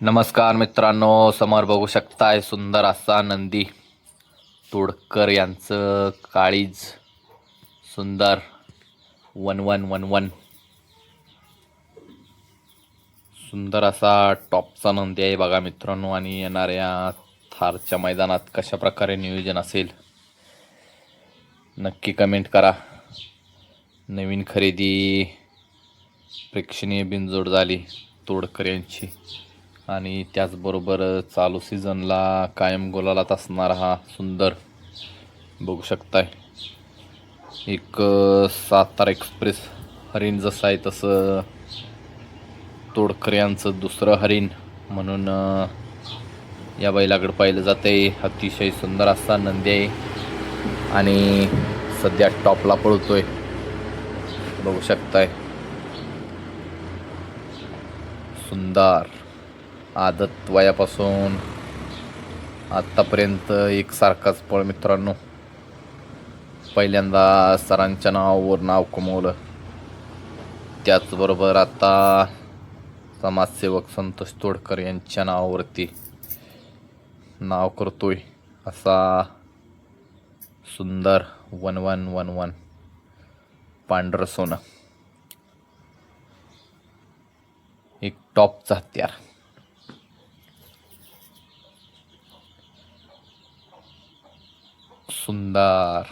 नमस्कार मित्रांनो, समोर बघू शकताय सुंदर असा नंदी तोडकर यांचं काळीज सुंदर 1111 सुंदर असा टॉपचा नंदी आहे बघा मित्रांनो. आणि येणाऱ्या थारच्या मैदानात कशा प्रकारे नियोजन असेल नक्की कमेंट करा. नवीन खरेदी प्रेक्षणीय बिनजोड झाली तोडकर यांची आणि त्याचबरोबर चालू सीझनला कायम गोलालात असणारा हा सुंदर बघू शकताय. एक सातारा एक्सप्रेस हरिण जसं आहे तसं तोडकर यांचं दुसरं हरिण म्हणून या बैलाकडे पाहिलं जाते. अतिशय सुंदर असा नंदी आहे आणि सध्या टॉपला पळतोय बघू शकताय. सुंदर आदत वयापासून आत्तापर्यंत एकसारखाच पळ मित्रांनो. पहिल्यांदा सरांच्या नावावर नाव कमवलं, त्याचबरोबर आता समाजसेवक संतोष तोडकर यांच्या नावावरती नाव करतोय असा सुंदर 1111 पांढरं सोनं, एक टॉपचा हत्यार. सुंदर